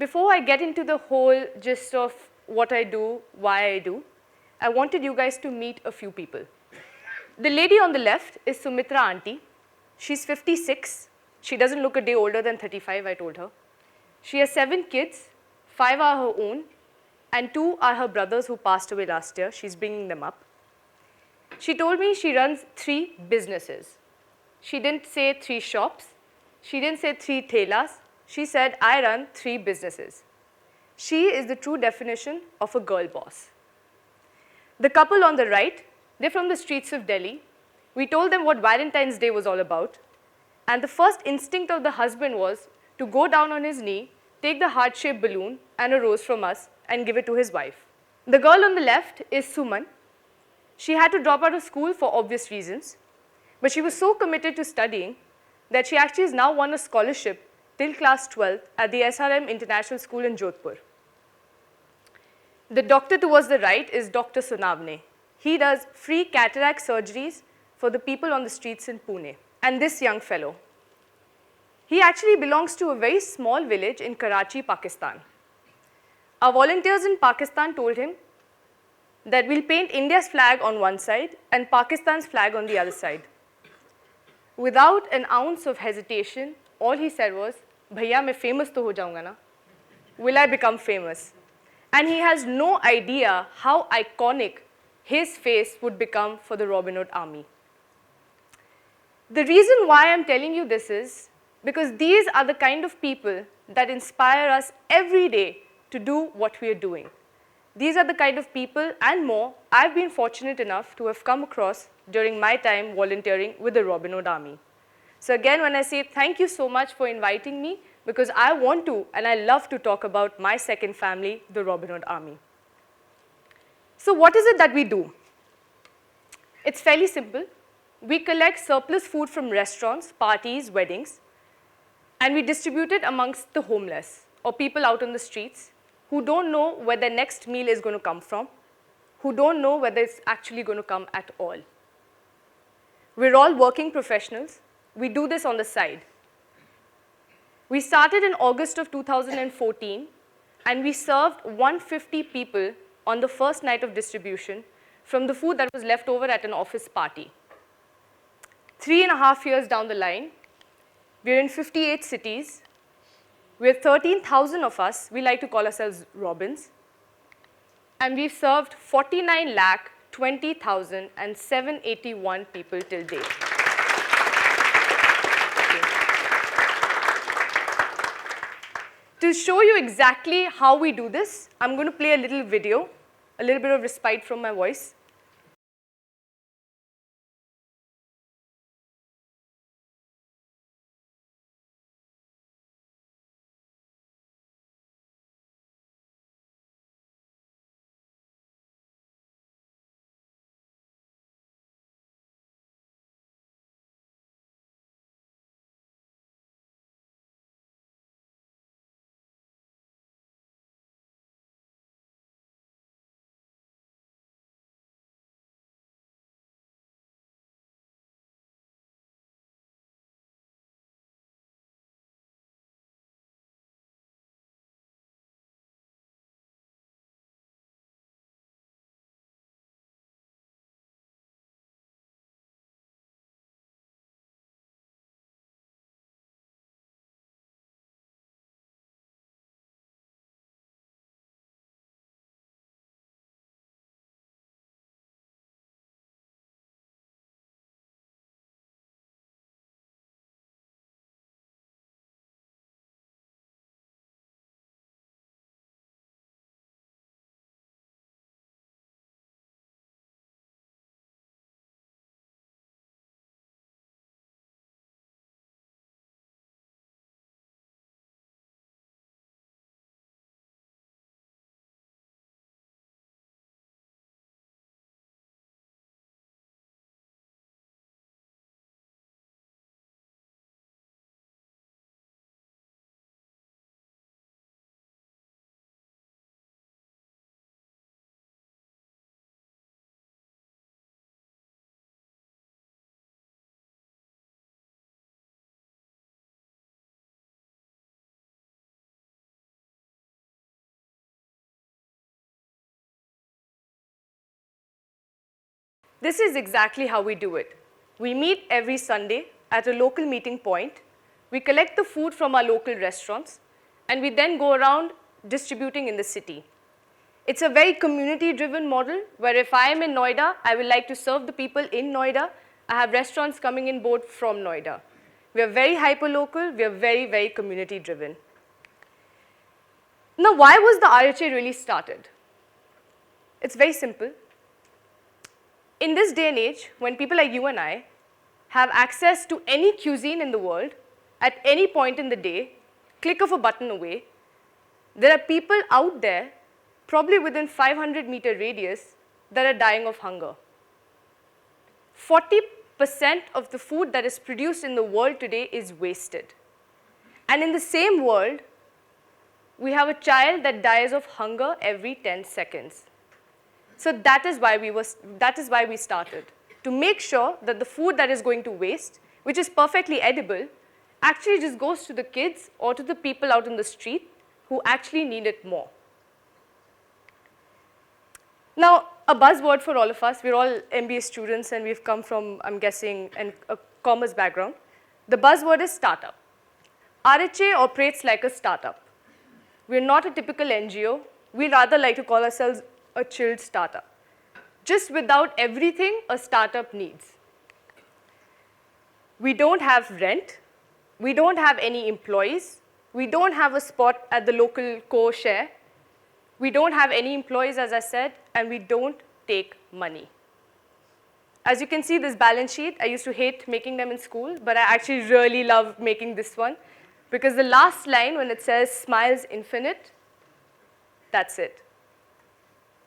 before I get into the whole gist of what I do, why I do, I wanted you guys to meet a few people. The lady on the left is Sumitra auntie. She's 56. She doesn't look a day older than 35, I told her. She has 7 kids, 5 are her own, and 2 are her brothers who passed away last year. She's bringing them up. She told me she runs 3 businesses. She didn't say 3 shops. She didn't say 3 thelas. She said, I run 3 businesses. She is the true definition of a girl boss. The couple on the right, they're from the streets of Delhi. We told them what Valentine's Day was all about. And the first instinct of the husband was to go down on his knee, take the heart-shaped balloon and a rose from us and give it to his wife. The girl on the left is Suman. She had to drop out of school for obvious reasons, but she was so committed to studying that she actually has now won a scholarship till class 12 at the SRM International School in Jodhpur. The doctor towards the right is Dr. Sunavne. He does free cataract surgeries for the people on the streets in Pune. And this young fellow, he actually belongs to a very small village in Karachi, Pakistan. Our volunteers in Pakistan told him that we'll paint India's flag on one side and Pakistan's flag on the other side. Without an ounce of hesitation, all he said was, "Bhaiya, main famous to ho jaunga na? Will I become famous?" And he has no idea how iconic his face would become for the Robin Hood Army. The reason why I'm telling you this is because these are the kind of people that inspire us every day to do what we are doing. These are the kind of people and more I've been fortunate enough to have come across during my time volunteering with the Robin Hood Army. So again, when I say thank you so much for inviting me, because I want to and I love to talk about my second family, the Robin Hood Army. So what is it that we do? It's fairly simple. We collect surplus food from restaurants, parties, weddings, and we distribute it amongst the homeless or people out on the streets who don't know where their next meal is going to come from, who don't know whether it's actually going to come at all. We're all working professionals. We do this on the side. We started in August of 2014, and we served 150 people on the first night of distribution from the food that was left over at an office party. 3.5 years down the line, we're in 58 cities. We're 13,000 of us. We like to call ourselves Robins. And we've served 49,20,781 people till date. To show you exactly how we do this, I'm going to play a little video, a little bit of respite from my voice. This is exactly how we do it. We meet every Sunday at a local meeting point. We collect the food from our local restaurants, and we then go around distributing in the city. It's a very community-driven model where if I am in Noida, I will like to serve the people in Noida. I have restaurants coming in board from Noida. We are very hyper-local. We are very, very community-driven. Now, why was the RHA really started? It's very simple. In this day and age, when people like you and I have access to any cuisine in the world at any point in the day, click of a button away, there are people out there, probably within 500-meter radius, that are dying of hunger. 40% of the food that is produced in the world today is wasted. And in the same world, we have a child that dies of hunger every 10 seconds. So that is why we started, to make sure that the food that is going to waste, which is perfectly edible, actually just goes to the kids or to the people out in the street who actually need it more. Now, a buzzword for all of us, we're all MBA students and we've come from, I'm guessing, a commerce background. The buzzword is startup. RHA operates like a startup. We're not a typical NGO. We rather like to call ourselves a chilled startup. Just without everything a startup needs. We don't have rent. We don't have any employees. We don't have a spot at the local co-share. We don't have any employees, as I said, and we don't take money. As you can see, this balance sheet, I used to hate making them in school, but I actually really love making this one, because the last line, when it says smiles infinite, that's it.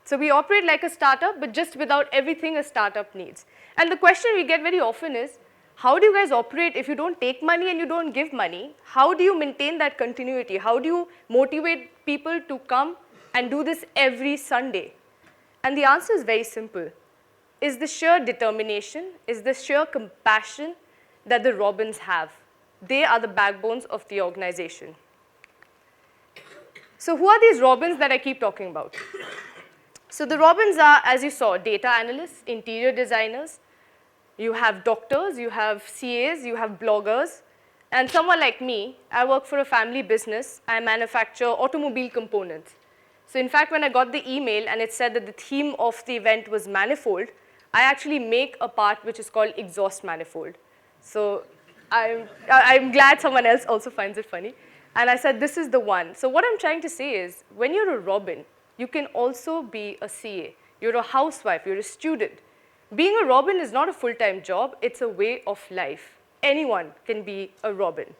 So we operate like a startup, but just without everything a startup needs. And the question we get very often is, how do you guys operate if you don't take money and you don't give money? How do you maintain that continuity? How do you motivate people to come and do this every Sunday? And the answer is very simple. Is the sheer determination, is the sheer compassion that the Robins have. They are the backbones of the organization. So who are these Robins that I keep talking about? So the Robins are, as you saw, data analysts, interior designers. You have doctors, you have CAs, you have bloggers. And someone like me, I work for a family business. I manufacture automobile components. So in fact, when I got the email and it said that the theme of the event was manifold, I actually make a part which is called exhaust manifold. So I'm glad someone else also finds it funny. And I said, this is the one. So what I'm trying to say is, when you're a Robin, you can also be a CA. You're a housewife, you're a student. Being a Robin is not a full-time job, it's a way of life. Anyone can be a Robin.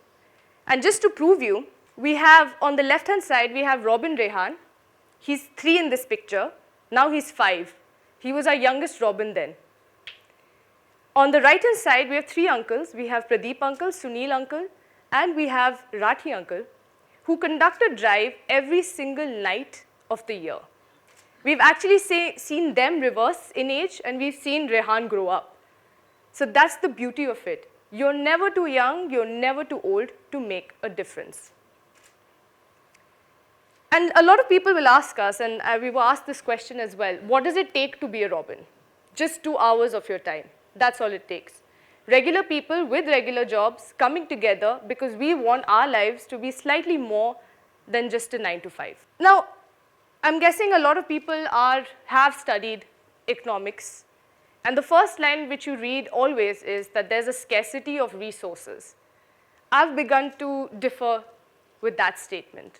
And just to prove you, we have, on the left-hand side, we have Robin Rehan. He's 3 in this picture. Now he's 5. He was our youngest Robin then. On the right-hand side, we have 3 uncles. We have Pradeep uncle, Sunil uncle, and we have Rathi uncle, who conduct a drive every single night of the year. We've actually seen them reverse in age, and we've seen Rehan grow up. So that's the beauty of it. You're never too young, you're never too old to make a difference. And a lot of people will ask us, and we were asked this question as well, what does it take to be a Robin? Just 2 hours of your time. That's all it takes. Regular people with regular jobs coming together because we want our lives to be slightly more than just a 9 to 5. Now, I'm guessing a lot of people have studied economics. And the first line which you read always is that there's a scarcity of resources. I've begun to differ with that statement.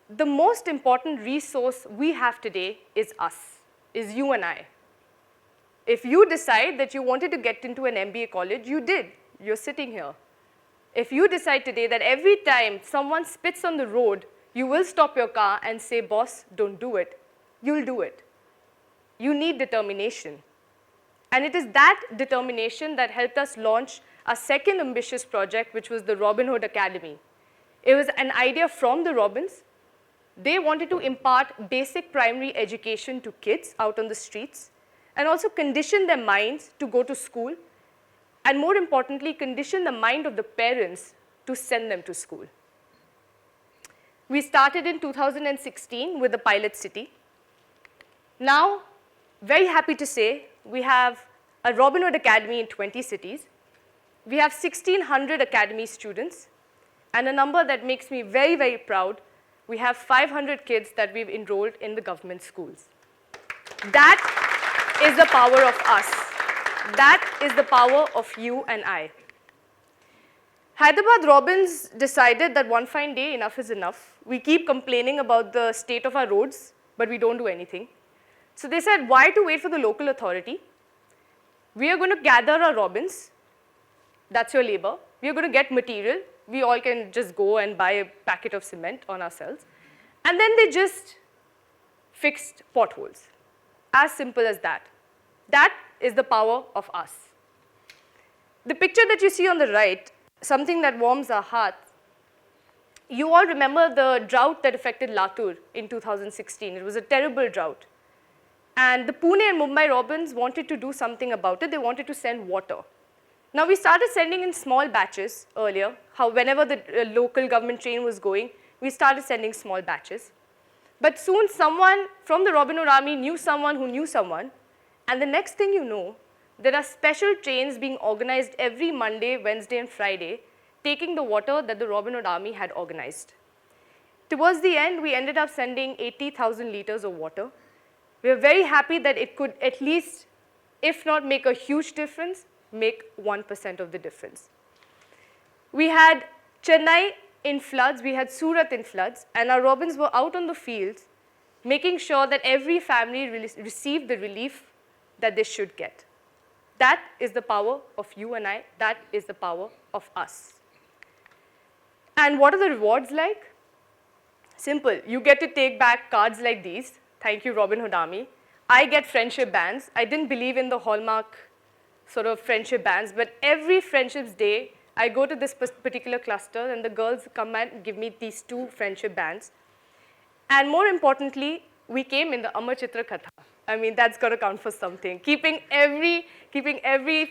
The most important resource we have today is us, is you and I. If you decide that you wanted to get into an MBA college, you did. You're sitting here. If you decide today that every time someone spits on the road, you will stop your car and say, boss, don't do it, you'll do it. You need determination. And it is that determination that helped us launch our second ambitious project, which was the Robin Hood Academy. It was an idea from the Robins. They wanted to impart basic primary education to kids out on the streets and also condition their minds to go to school, and more importantly, condition the mind of the parents to send them to school. We started in 2016 with the pilot city. Now, very happy to say, we have a Robin Hood Academy in 20 cities. We have 1,600 academy students, and a number that makes me very, very proud, we have 500 kids that we've enrolled in the government schools. That is the power of us. That is the power of you and I. Hyderabad Robins decided that one fine day, enough is enough. We keep complaining about the state of our roads, but we don't do anything. So they said, why to wait for the local authority? We are going to gather our robins. That's your labor. We are going to get material. We all can just go and buy a packet of cement on ourselves. And then they just fixed potholes. As simple as that. That is the power of us. The picture that you see on the right, something that warms our hearts, you all remember the drought that affected Latur in 2016. It was a terrible drought. And the Pune and Mumbai Robins wanted to do something about it. They wanted to send water. Now, we started sending in small batches earlier. Whenever the local government train was going, we started sending small batches. But soon, someone from the Robin Hood Army knew someone who knew someone. And the next thing you know, there are special trains being organized every Monday, Wednesday, and Friday, taking the water that the Robin Hood Army had organized. Towards the end, we ended up sending 80,000 liters of water. We are very happy that it could at least, if not make a huge difference, make 1% of the difference. We had Chennai in floods, we had Surat in floods, and our robins were out on the fields making sure that every family received the relief that they should get. That is the power of you and I. That is the power of us. And what are the rewards like? Simple. You get to take back cards like these. Thank you, Robin Hood Army. I get friendship bands. I didn't believe in the Hallmark sort of friendship bands, but every Friendships Day, I go to this particular cluster, and the girls come and give me these 2 friendship bands. And more importantly, we came in the Amar Chitra Katha. I mean, that's got to count for something. Keeping every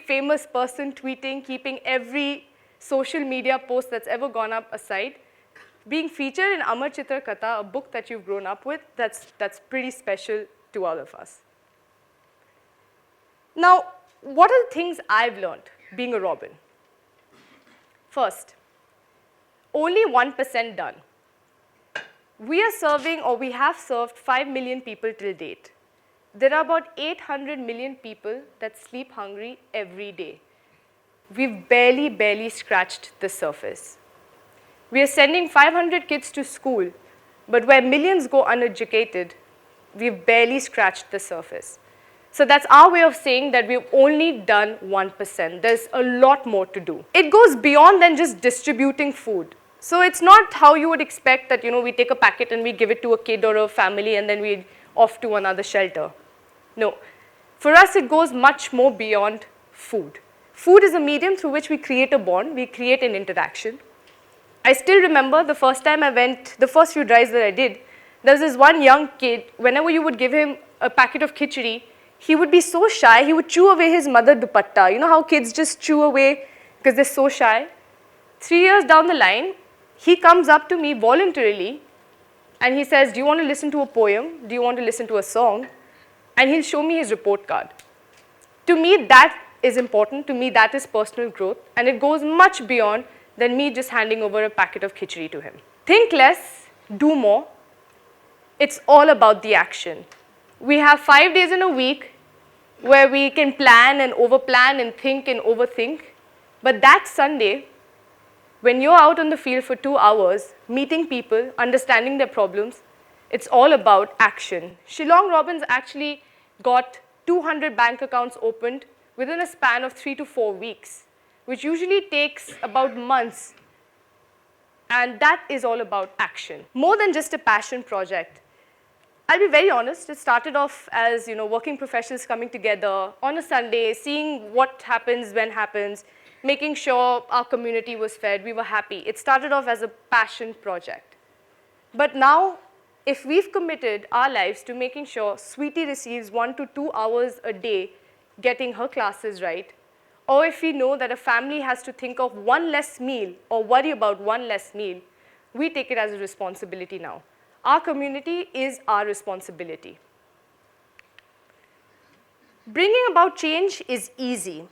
famous person tweeting, keeping every social media post that's ever gone up aside, being featured in Amar Chitra Katha, a book that you've grown up with, that's pretty special to all of us. Now, what are the things I've learned being a Robin? First, only 1% done. We are serving, or we have served 5 million people till date. There are about 800 million people that sleep hungry every day. We've barely scratched the surface. We are sending 500 kids to school, but where millions go uneducated, we've barely scratched the surface. So that's our way of saying that we've only done 1%. There's a lot more to do. It goes beyond than just distributing food. So it's not how you would expect that, we take a packet and we give it to a kid or a family and then we off to another shelter. No. For us, it goes much more beyond food. Food is a medium through which we create a bond, we create an interaction. I still remember the first time I went, the first few drives that I did, there was this one young kid, whenever you would give him a packet of khichdi, he would be so shy, he would chew away his mother dupatta. You know how kids just chew away because they're so shy? 3 years down the line, he comes up to me voluntarily and he says, do you want to listen to a poem? Do you want to listen to a song? And he'll show me his report card. To me, that is important. To me, that is personal growth. And it goes much beyond than me just handing over a packet of khichdi to him. Think less, do more. It's all about the action. We have 5 days in a week where we can plan and overplan and think and overthink. But that Sunday, when you're out on the field for 2 hours, meeting people, understanding their problems, it's all about action. Shillong Robins actually got 200 bank accounts opened within a span of 3 to 4 weeks, which usually takes about months. And that is all about action. More than just a passion project. I'll be very honest, it started off as working professionals coming together on a Sunday, seeing what happens when happens, making sure our community was fed, we were happy. It started off as a passion project. But now, if we've committed our lives to making sure Sweetie receives 1 to 2 hours a day getting her classes right, or if we know that a family has to think of 1 less meal or worry about 1 less meal, we take it as a responsibility now. Our community is our responsibility. Bringing about change is easy.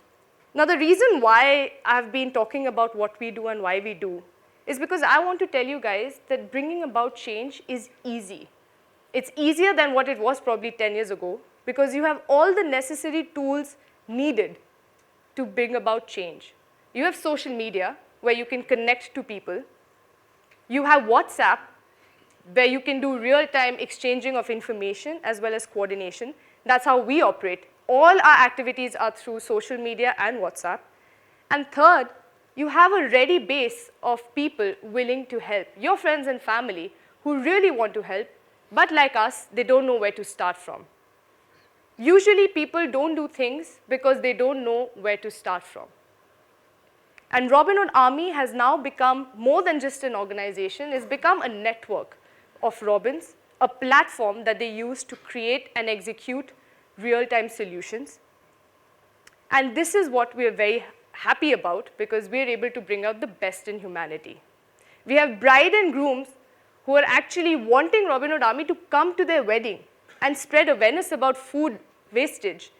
Now, the reason why I've been talking about what we do and why we do is because I want to tell you guys that bringing about change is easy. It's easier than what it was probably 10 years ago because you have all the necessary tools needed to bring about change. You have social media where you can connect to people. You have WhatsApp where you can do real-time exchanging of information as well as coordination. That's how we operate. All our activities are through social media and WhatsApp. And third, you have a ready base of people willing to help, your friends and family who really want to help, but like us, they don't know where to start from. Usually people don't do things because they don't know where to start from. And Robin Hood Army has now become more than just an organization, it's become a network of Robins, a platform that they use to create and execute real-time solutions. And this is what we are very happy about because we are able to bring out the best in humanity. We have bride and grooms who are actually wanting Robin Hood Army to come to their wedding and spread awareness about food wastage.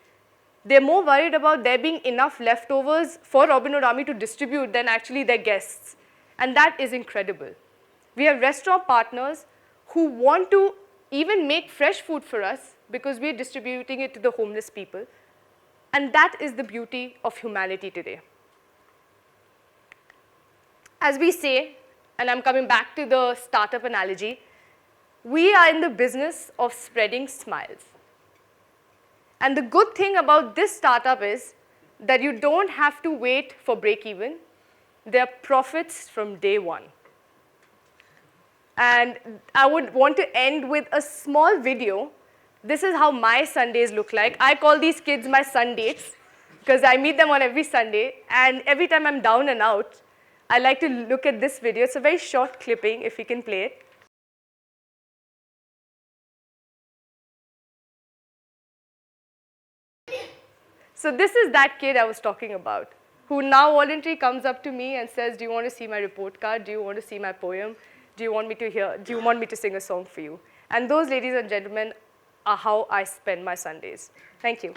They're more worried about there being enough leftovers for Robin Hood Army to distribute than actually their guests. And that is incredible. We have restaurant partners who want to even make fresh food for us because we're distributing it to the homeless people. And that is the beauty of humanity today. As we say, and I'm coming back to the startup analogy, we are in the business of spreading smiles. And the good thing about this startup is that you don't have to wait for break-even. There are profits from day one. And I would want to end with a small video. This is how my Sundays look like. I call these kids my Sundates because I meet them on every Sunday. And every time I'm down and out, I like to look at this video. It's a very short clipping, if we can play it. So this is that kid I was talking about, who now voluntarily comes up to me and says, do you want to see my report card? Do you want to see my poem? Do you want me to sing a song for you? And those, ladies and gentlemen, are how I spend my Sundays. Thank you.